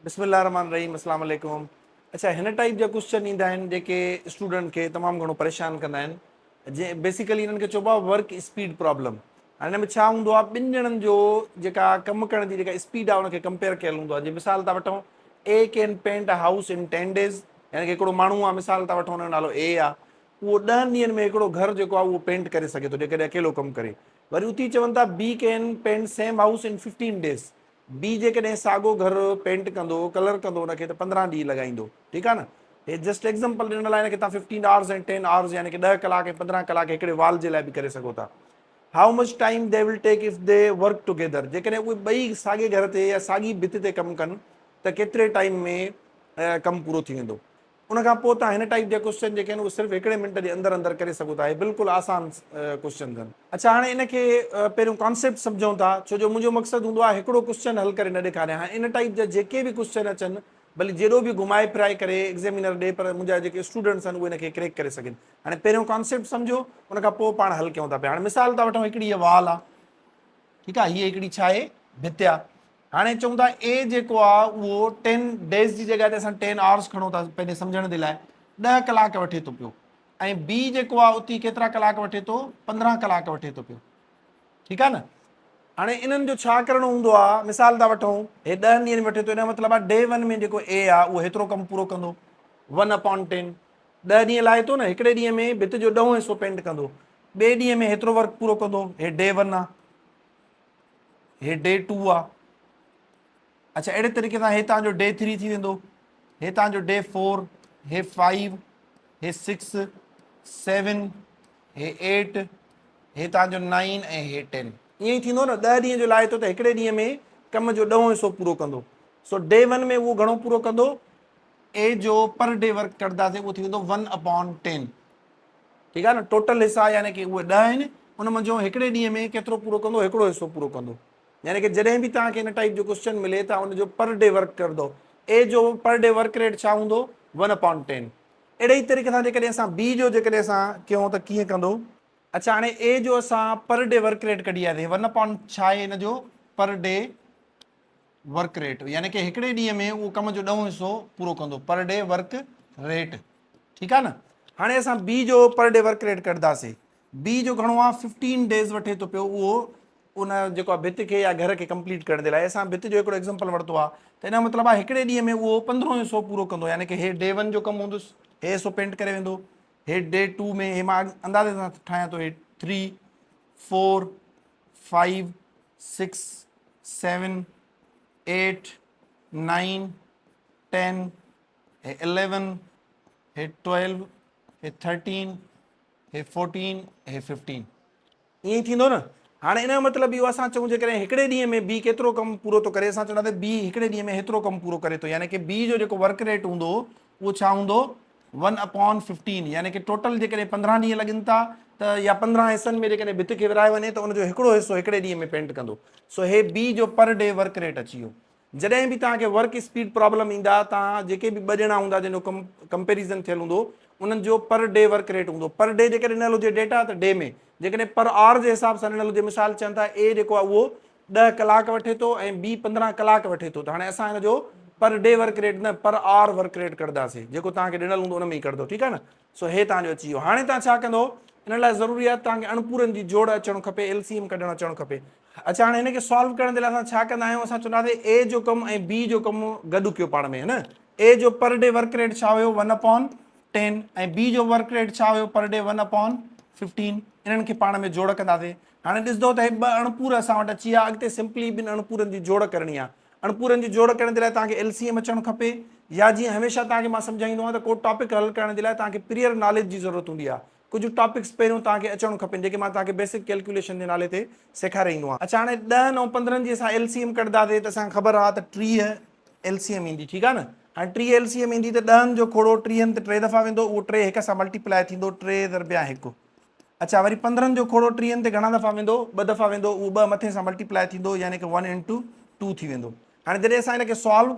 बिस्मिल्लाहिर्रहमानिर्रहीम, अस्सलाम वालेकुम। अच्छा, हिन टाइप जा क्वेश्चन ईंदा आहिनि जेके स्टूडेंट खे तमामु घणो परेशान कंदा आहिनि। जंहिं बेसिकली इन्हनि खे चइबो आहे वर्क स्पीड प्रॉब्लम। हाणे हिन में छा हूंदो आहे, ॿिनि ॼणनि जो जेका कमु करण जी जेका स्पीड आहे उनखे कंपेयर कयल हूंदो आहे। जीअं मिसाल था वठूं, A can paint a house in 10 days, यानी कि हिकिड़ो माण्हू आहे, मिसाल था वठूं हुनजो नालो ए आहे, उहो 10 ॾींहंनि में हिकिड़ो घर जेको आहे उहो पेंट करे सघे थो जेकॾहिं अकेलो कमु करे। वरी उती चवनि था B can paint same house in 15 days। B जेकॾहिं साॻियो घर पेंट कंदो, कलर कंदो उनखे, त 15 ॾींहं लॻाईंदो। ठीकु आहे न। हे जस्ट एग्ज़ाम्पल ॾिनल आहे कि तव्हां 15 hours ऐं 10 hours यानी कि 10 कलाक ऐं 15 कलाक हिकिड़े वाल जे लाइ बि करे सघो था। How much time they will take if they work together. जेकॾहिं उहे ॿई साॻिए घर ते या साॻी भित ते कमु कनि त केतिरे टाइम में कमु पूरो थी वेंदो। उनखां पोइ तव्हां हिन टाइप जा क्वेश्चन जेके आहिनि उहे सिर्फ़ु हिकिड़े मिंट जे अंदरि अंदरि करे सघो था। हे बिल्कुलु आसान क्वेश्चन आहिनि। अच्छा, हाणे इनखे पहिरियों कॉन्सेप्ट सम्झूं था, छो जो मुंहिंजो मक़सदु हूंदो आहे हिकिड़ो क्वेश्चन हल करे न ॾेखारियां। हाणे इन टाइप जा जेके बि क्वेश्चन अचनि, भली जहिड़ो बि घुमाए फिराए करे एग्ज़ामिनर ॾे, पर मुंहिंजा जेके स्टूडेंट्स आहिनि उहे इनखे क्रैक करे सघनि। हाणे पहिरियों कॉन्सेप्ट सम्झो, उनखां पोइ पाण हल कयूं था पिया। हाणे मिसाल था वठूं, हिकिड़ी इहा वाल आहे, ठीकु आहे, हीअ हिकिड़ी छा आहे, भित आहे। हाणे चऊं था ए जेको आहे उहो 10 days जी जॻह ते असां 10 hours खणूं था पंहिंजे सम्झण जे लाइ, 10 कलाक वठे थो पियो। ऐं बी जेको आहे उती केतिरा कलाक वठे थो, 15 कलाक वठे थो पियो। ठीकु आहे न। हाणे इन्हनि जो छा करिणो हूंदो आहे, मिसाल था वठूं, हे 10 ॾींहंनि में वठे थो, हिन जो मतिलबु आहे डे 1 में जेको ए आहे उहो हेतिरो कमु पूरो कंदो, 1/10। 10 ॾींहं लाहे थो न, हिकिड़े ॾींहं में भित जो 10 हिसो पेंट कंदो, ॿिए ॾींहं में हेतिरो वर्क पूरो कंदो। हे डे 1 आहे, हे डे 2 आहे। अच्छा, अहिड़े तरीक़े सां हे तव्हांजो डे 3 थी वेंदो, हे तव्हांजो डे 4, हे 5, हे 6, 7, हे 8, हे तव्हांजो 9 ऐं हे 10। ईअं ई थींदो न। 10 ॾींहं जो लाहे थो त हिकिड़े ॾींहं में कम जो 10 हिसो पूरो कंदो। सो डे 1 में उहो घणो पूरो कंदो, ए जो पर डे वर्क कंदासीं उहो थी वेंदो 1/10। ठीकु आहे न। टोटल हिसा यानी कि उहे 10 आहिनि, उन मंझि हिकिड़े ॾींहं में केतिरो पूरो कंदो, हिकिड़ो हिसो पूरो कंदो। यानी कि जॾहिं बि तव्हांखे हिन टाइप जो क्वेश्चन मिले, तव्हां हुनजो पर डे वर्क कंदो, ए जो पर डे वर्क रेट छा हूंदो, 1/10। अहिड़े ई तरीक़े सां जेकॾहिं असां बी जो जेकॾहिं असां कयूं त कीअं कंदो। अच्छा, हाणे ए जो असां पर डे वर्क रेट कढी आहे, 1/, छा आहे हिन जो पर डे वर्क रेट, यानी कि हिकिड़े ॾींहं में उहो कम जो 10 हिसो पूरो कंदो, पर डे वर्क रेट। ठीकु आहे न। हाणे असां बी जो पर डे वर्क रेट कढंदासीं। बी जो घणो आहे, 15 days वठे थो पियो उहो उन जेको आहे भित खे या घर खे कंप्लीट करण जे लाइ। असां भित जो हिकिड़ो एग्ज़ाम्पल वरितो आहे, त हिन जो मतिलबु आहे हिकिड़े ॾींहं में उहो 15 हिसो पूरो कंदो। यानी कि हे डे 1 जो कमु हूंदुसि, हे हिसो पेंट करे वेंदो। हे डे 2 में, हे मां अंदाज़े सां ठाहियां थो, हे 3, 4, 5, 6, 7, 8, 9, 10, हे 11, हे 12, हे 13, हे 14, हे 15। ईअं ई थींदो न। हाणे इन जो मतिलबु इहो, असां चऊं जेकॾहिं हिकिड़े ॾींहं में बी केतिरो कमु पूरो थो करे, असां चवंदासीं बी हिकिड़े ॾींहं में हेतिरो कमु पूरो करे थो। यानी कि बी जो जेको वर्क रेट हूंदो उहो छा हूंदो, 1/15। यानी कि टोटल जेकॾहिं 15 ॾींहं लॻनि था त, या 15 हिसनि में जेकॾहिं भित खे विराए वञे त उनजो हिकिड़ो हिसो हिकिड़े ॾींहं में पेंट कंदो। सो हे बी जो पर डे वर्क रेट अची वियो। जॾहिं बि तव्हांखे वर्क स्पीड प्रॉब्लम ईंदा, तव्हां जेके बि ॿ ॼणा हूंदा जंहिंजो कंपेरिज़न थियल हूंदो, उन्हनि जो पर डे वर्क रेट हूंदो। पर डे जेकॾहिं ॾिनल हुजे डेटा त डे में, जेकॾहिं पर आवर जे हिसाब सां ॾिनल हुजे, मिसाल चवनि था ए जेको आहे उहो 10 कलाक वठे थो ऐं बी 15 कलाक वठे थो, त हाणे असां हिन जो पर डे वर्क रेट न, पर आवर वर्क रेट कढंदासीं, जेको तव्हांखे ॾिनल हूंदो उन में ई कढंदो। ठीकु आहे न। सो हे तव्हांजो अची वियो। हाणे तव्हां छा कंदो, इन लाइ ज़रूरी आहे तव्हांखे अणपूरनि जी जोड़ अचणु खपे, LCM कढणु अचणु खपे। अच्छा, हाणे हिनखे सॉल्व करण जे लाइ असां छा कंदा आहियूं, असां चवंदासीं ए जो कमु ऐं बी जो कमु गॾु कयो पाण में, है न। ए जो पर डे वर्क रेट छा हुयो, 1/10, ऐं बी जो वर्क रेट छा हुयो, पर डे 1/15। इन्हनि खे पाण में जोड़ कंदासीं। हाणे ॾिसंदो त हे ॿ अणपूर असां वटि अची विया। अॻिते सिंपली ॿिनि अणपूरनि जी जोड़ करणी आहे। अणपूरनि जी जोड़ करण जे लाइ तव्हांखे LCM अचणु खपे, या जीअं हमेशह तव्हांखे मां सम्झाईंदो आहियां त को टॉपिक हल करण जे लाइ तव्हांखे प्रियर नॉलेज जी ज़रूरत हूंदी आहे। कुझु टॉपिक्स पहिरियों तव्हांखे अचणु खपनि, जेके मां तव्हांखे बेसिक कैलकुलेशन जे नाले ते सेखारींदो आहियां। अच्छा, हाणे 10 ऐं 15 जी असां LCM कढंदासीं त असांखे ख़बर आहे त 30 LCM ईंदी। ठीकु आहे न। हाणे 30 LCM ईंदी त 10 जो खोड़ो 30 ते 3 दफ़ा वेंदो, उहो 3 हिक सां मल्टीप्लाए थींदो, 3 दरबिया 1। अच्छा, वरी 15 जो खोड़ो 30 ते घणा दफ़ा वेंदो, 2 दफ़ा वेंदो, उहो 2 मथे सां मल्टीप्लाए थींदो, यानी कि 1 × 2 थी वेंदो। हाणे जॾहिं असां हिनखे सॉल्व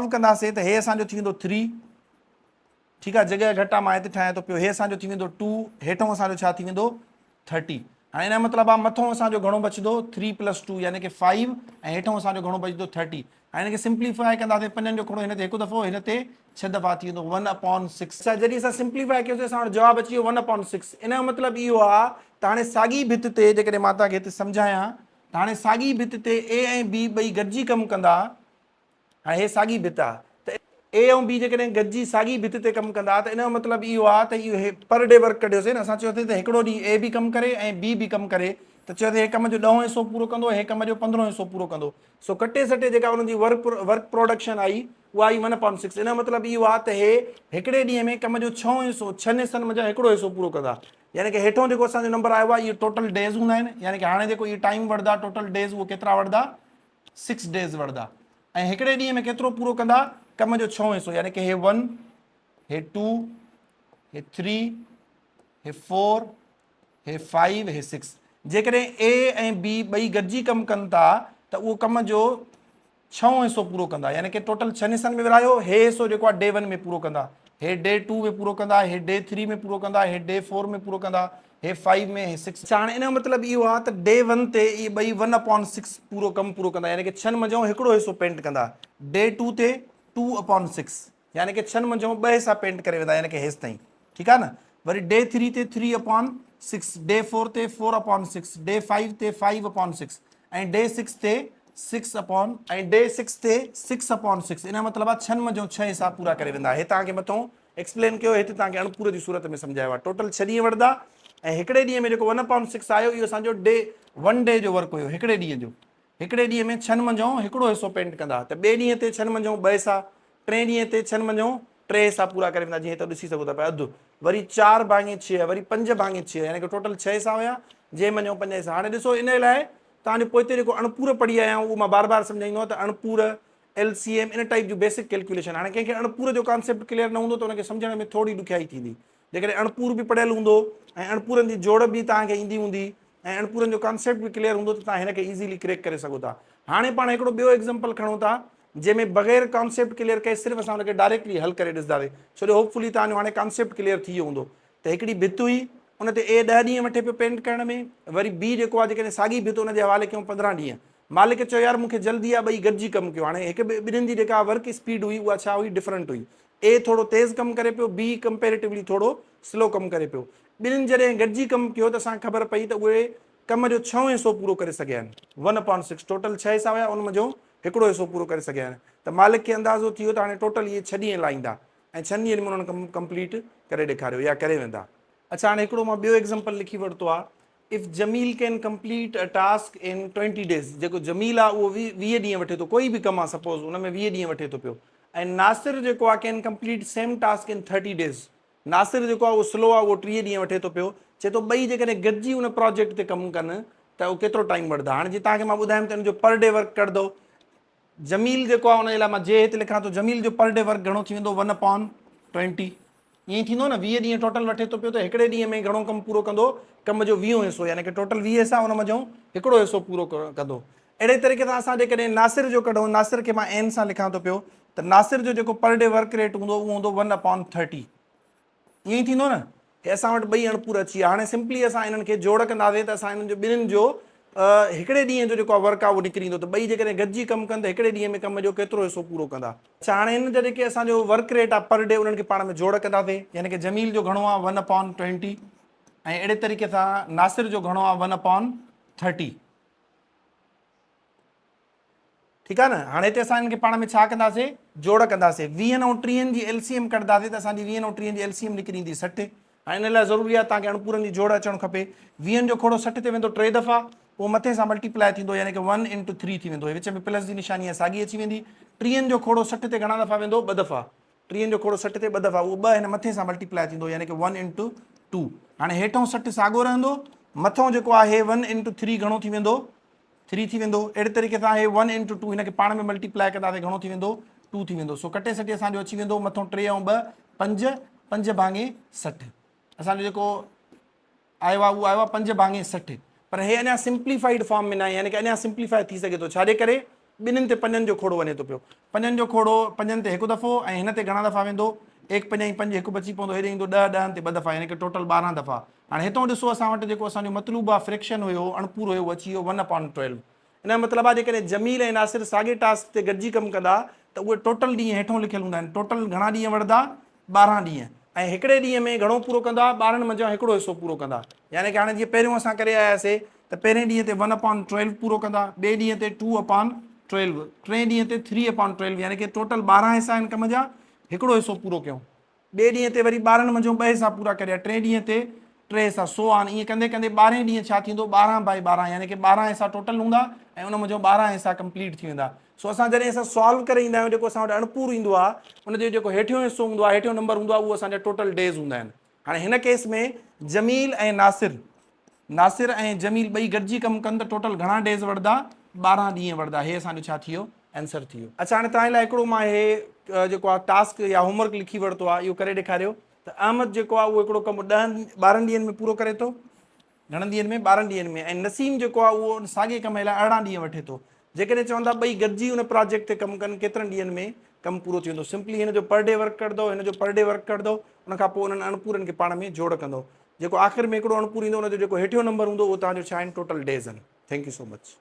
कंदासीं, त हे असांजो थी वेंदो 3। ठीकु आहे, जॻह घटि आहे, मां हिते ठाहियां थो पियो। हे असांजो थी वेंदो 2, हेठां असांजो छा थी वेंदो 30। हाणे हिन जो मतिलबु आहे मथों असांजो घणो बचंदो 3 + 2 यानी कि 5 ऐं हेठों असांजो घणो बचंदो 30। हाणे हिनखे सिंप्लीफाई कंदासीं 5 जो खोड़ो हिन ते हिकु दफ़ो हिन ते 6 दफ़ा थी वेंदो 1/6। जॾहिं असां सिंप्लीफाई कयोसीं असां वटि जवाबु अची वियो 1/6। इन जो मतिलबु इहो आहे त हाणे साॻी भित ते जेकॾहिं मां तव्हांखे हिते सम्झायां त हाणे साॻी भित ते ए ऐं बी ॿई गॾिजी कमु कंदा। हाणे हे साॻी भित आहे त ए ऐं बी जेकॾहिं गॾिजी साॻी भित ते कमु कंदा त इन जो मतिलबु इहो आहे त इहो पर डे वर्क कढियोसीं न असां चयोसीं त हिकिड़ो ॾींहुं ए बि कमु करे ऐं बी बि कमु करे त चयोसीं हे कम जो 10 हिसो पूरो कंदो हे कम जो 15 हिसो पूरो कंदो। सो कटे सटे जेका हुनजी वर्क प्रोडक्शन आई उहा आई 1/6। इन जो मतिलबु इहो आहे त हे हिकिड़े ॾींहं में कम जो 6 हिसो 6 हिसनि में हिकिड़ो हिसो पूरो कंदा। यानी कि हेठों जेको असांजो नंबर आयो आहे इहो टोटल डेज़ हूंदा आहिनि। यानी कि हाणे जेको इहो टाइम वठंदा टोटल डेज़ उहो केतिरा वठंदा 6 डेज़ वठंदा। ऐं हिकिड़े ॾींहं में केतिरो पूरो कंदा कम जो 6 हिसो यानी कि हे 1 हे 2 हे 3 हे 4 हे 5 हे 6। जेकॾहिं ए ऐं बी ॿई गॾिजी कमु कनि था त उहो कम जो 6 हिसो पूरो कंदा। यानी कि टोटल 6 हिसनि में विरायो हे हिसो जेको आहे डे 1 में पूरो कंदा, हे डे 2 में पूरो कंदा, हे डे 3 में पूरो कंदा, हे डे 4 में पूरो कंदा, हे 5 में हे 6। हाणे इन जो मतिलबु इहो आहे त डे 1 ते इहे ॿई 1/6 पूरो कमु पूरो कंदा। यानी कि 6 मंझो हिकिड़ो हिसो पेंट कंदा। डे 2 ते 2/6 यानी कि 6 मंझो 2 हिसा पेंट करे वेंदा यानी कि हेसि ताईं। ठीकु आहे न। वरी डे 3 ते 3/6, डे 4 ते 4/6, डे 5 ते 5/6 ऐं डे 6 ते 6/6। इन जो मतिलबु आहे 6 मंझो 6 हिसा पूरा करे वेंदा। हे तव्हांखे मथों एक्सप्लेन कयो, हिते तव्हांखे अणपूर जी सूरत में सम्झायो आहे। टोटल 6 ॾींहं वठंदा ऐं हिकिड़े ॾींहं में जेको 1/6 आयो इहो असांजो डे 1 डे जो वर्क हुयो हिकिड़े ॾींहं जो। हिकिड़े ॾींहं में 6 मंझो हिकिड़ो हिसो पेंट कंदा त ॿिए ॾींहं ते 6 मंझो 2 हिसा, 3 ॾींहं ते 6 मंझो 3 हिसा पूरा करे वेंदा। जीअं त ॾिसी सघो था पिया अधु, वरी 4/6, वरी 5/6 यानी कि टोटल 6 हिसा हुया, जे मंझो 5 हिसा। हाणे ॾिसो इन लाइ तव्हांजो पोइ जेको अणपूर पढ़ी आया आहियूं उहो मां बार बार सम्झाईंदो आहियां त अणपूर LCM इन टाइप जूं बेसिक कैलकुलेशन। हाणे कंहिंखे अणपूर जो कॉन्सेप्ट क्लियर न हूंदो त हुनखे सम्झण में थोरी ॾुखियाई थींदी। जेकॾहिं अणपूर बि पढ़ियल हूंदो ऐं अणपूरनि जी जोड़ बि तव्हांखे ईंदी हूंदी ऐं अणपूरनि जो कॉन्सेप्ट बि क्लियर हूंदो त तव्हां हिनखे ईज़ीली क्रैक करे सघो था। हाणे पाण हिकिड़ो ॿियो एग्ज़ाम्पल खणूं था जंहिंमें बग़ैर कॉन्सेप्ट क्लियर कए सिर्फ़ु असां हुनखे डायरेक्टली हल करे ॾिसंदासीं। छो जो होपफुली तव्हांजो हाणे कॉन्सेप्ट क्लियर थी वियो हूंदो त हिकिड़ी भित हुई उन ते ए 10 ॾींहं वठे पियो पेंट करण में, वरी बी जेको आहे जेकॾहिं साॻी भित हुनजे हवाले कयूं 15 ॾींहं। मालिक चयो यार मूंखे जल्दी आहे ॿई गॾिजी कमु कयो। हाणे हिकु ॿिन्हिनि जी जेका वर्क स्पीड हुई उहा छा हुई डिफरेंट हुई। ए थोरो तेज़ कमु करे पियो, बी कंपेरेटिवली थोरो स्लो कमु करे पियो। ॿिन्हिनि जॾहिं गॾिजी कमु कयो त असांखे ख़बर पई त उहे कम जो 6 हिसो पूरो करे सघिया आहिनि। 1/6 टोटल 6 हिसा हुया, उन जो हिकिड़ो हिसो पूरो करे सघिया आहिनि। त मालिक खे अंदाज़ो थी वियो त हाणे टोटल इहे 6 ॾींहं लाहींदा ऐं 6 ॾींहंनि में उन्हनि कमु कंप्लीट करे ॾेखारियो या करे वेंदा। अच्छा, हाणे हिकिड़ो मां ॿियो एग्ज़ाम्पल लिखी वरितो आहे। If Jamil can complete a task in 20 days. जेको जमील आहे उहो 20 ॾींहं वठे थो, कोई बि कमु आहे सपोज़ उन में 20 ॾींहं वठे थो पियो। ऐं नासिर जेको आहे can complete same task in 30 days. Nasir जेको आहे उहो स्लो आहे, उहो 30 ॾींहं वठे थो पियो। चए थो ॿई जेकॾहिं गॾिजी उन प्रोजेक्ट ते कमु कनि त उहो केतिरो टाइम वठंदा। हाणे जीअं तव्हांखे मां ॿुधायमि त हिन जो पर डे वर्क कढंदो। जमील जेको आहे उनजे लाइ मां जे हिते लिखां थो, जमील जो पर डे वर्क घणो थी वेंदो 1/20। ईअं थींदो न, 20 ॾींहं टोटल वठे थो पियो त हिकिड़े ॾींहं में घणो कमु पूरो कंदो कम जो 20 हिसो यानी कि टोटल 20 हिसा उन मंझो हिकिड़ो हिसो पूरो कंदो। अहिड़े तरीक़े सां असां जेकॾहिं नासिर जो कढूं, नासिर खे मां एन सां लिखां थो पियो त नासिर जो जेको पर डे वर्क रेट हूंदो उहो हूंदो 1/30। ईअं ई थींदो न। हे असां वटि ॿई अणपूर अची विया। हाणे सिंपली असां इन्हनि खे जोड़ कंदासीं त असां हिननि जो ॿिन्हिनि जो हिकिड़े ॾींहं जो जेको आहे वर्क आहे उहो निकिरी ईंदो। त ॿई जेकॾहिं गॾिजी कमु कनि त हिकिड़े ॾींहं में कम जो केतिरो हिसो पूरो कंदा। अच्छा, हाणे हिन जा जेके असांजो वर्क रेट आहे पर डे उन्हनि खे पाण में जोड़ कंदासीं। यानी कि जमील जो घणो आहे 1/20 ऐं अहिड़े तरीक़े सां नासिर जो घणो आहे 1/30। ठीकु आहे न। हाणे हिते असां हिनखे पाण में छा कंदासीं, जोड़ कंदासीं। 20 ऐं 30 जी LCM कढंदासीं त असांजी 20 ऐं 30 जी LCM निकिरी ईंदी 60। हाणे हिन लाइ ज़रूरी आहे तव्हांखे अणपूरनि जी जोड़ अचणु खपे। 20 जो खोड़ो 60 ते वेंदो 3 दफ़ा, पोइ मथे सां मल्टीप्लाए थींदो यानी कि 1 × 3 थी वेंदो। विच में प्लस जी निशानी आहे साॻी अची वेंदी। 30 जो खोड़ो 60 ते घणा दफ़ा वेंदो 2 दफ़ा। 30 जो खोड़ो 60 ते 2 दफ़ा, उहो 2 हिन मथे सां मल्टीप्लाए थींदो यानी कि 1 × 2। हाणे हेठों 60 साॻियो रहंदो, मथों जेको आहे 1 × 3 घणो थी वेंदो 3 थी वेंदो। अहिड़े तरीक़े सां हे 1 × 2 हिनखे पाण में मल्टीप्लाए कंदासीं घणो थी वेंदो 2 थी वेंदो। सो कटे सटे असांजो अची वेंदो मथों 3 ऐं 2 5, 5/60। असांजो जेको आयो आहे उहो आयो आहे 5/60। पर हे अञा सिंप्लीफाइड फॉर्म में न आहे, यानी कि अञा सिंप्लीफाई थी सघे थो। छाजे करे ॿिन्हिनि ते 5 जो खोड़ो वञे थो पियो। 5 जो खोड़ो 5 ते हिकु दफ़ो ऐं हिन ते घणा दफ़ा वेंदो 1 5 5 1 बची पवंदो, हेॾे ईंदो 10 10 ते 2 दफ़ा, यानी कि टोटल 12 दफ़ा। हाणे हितां ॾिसो असां वटि जेको असांजो मतिलबु आहे फ्रिक्शन हुयो, अणपूर हुयो, उहो अची वियो 1/12। इन जो मतिलबु आहे जेकॾहिं जमील ऐं नासिर साॻे टास्क ते गॾिजी कमु कंदा त उहे टोटल ॾींहं हेठों लिखियल हूंदा आहिनि। टोटल घणा ॾींहं वठंदा? 12 ॾींहं। ऐं हिकिड़े ॾींहं में घणो पूरो कंदा? 12 मंझां हिकिड़ो हिसो पूरो कंदा। यानी कि हाणे जीअं पहिरियों असां करे आयासीं त पहिरें ॾींहं ते 1/12 पूरो कंदा, ॿिए ॾींहं ते 2/12, टे ॾींहं ते 3/12, यानी कि टोटल 12 हिसा आहिनि कम जा, हिकिड़ो हिसो पूरो कयूं। ॿिए ॾींहं ते वरी 12 मंझां 2 हिसा पूरा करिया, टे ॾींहं ते 3 हिसा, 100 आहिनि। ईअं कंदे कंदे 12 ॾींहं छा थींदो? 12/12, यानी कि 12 हिसा टोटल हूंदा ऐं उन मंझां 12 हिसा कंप्लीट थी वेंदा। सो असां जॾहिं असां सॉल्व करे ईंदा आहियूं, जेको असां वटि अणपूर ईंदो आहे, उनजो जेको हेठियों हिसो हूंदो आहे, हेठियों नंबर हूंदो आहे, उहो असांजा टोटल डेज़ हूंदा आहिनि। हाणे हिन केस में जमील ऐं नासिर ऐं जमील ॿई गॾिजी कमु कनि त टोटल घणा डेज़ वठंदा? 12 ॾींहं वठंदा। हे असांजो छा थी वियो? आंसर थी वियो। अच्छा, हाणे तव्हां लाइ हिकिड़ो मां हे जेको आहे टास्क या होमवर्क लिखी वरितो आहे, इहो करे ॾेखारियो त अहमद जेको आहे उहो हिकिड़ो कमु 12 ॾींहंनि में पूरो करे थो। घणनि ॾींहंनि में? 12 ॾींहंनि में। ऐं नसीम जेको आहे उहो साॻे कम लाइ 18 ॾींहं वठे थो। जेकॾहिं चवंदा ॿई गॾिजी उन प्रोजेक्ट ते कमु कनि, केतिरनि ॾींहंनि में कमु पूरो थी वेंदो? सिंपली हिन जो पर डे वर्क कंदो, हिन जो पर डे वर्क कंदो, उनखां पोइ उन्हनि अणपूरनि खे पाण में जोड़ कंदो। जेको आख़िर में हिकिड़ो अणपूर ईंदो, उनजो जेको हेठियों नंबर हूंदो, उहो तव्हांजो छा आहिनि? टोटल डेज़ आहिनि। Thank you so much.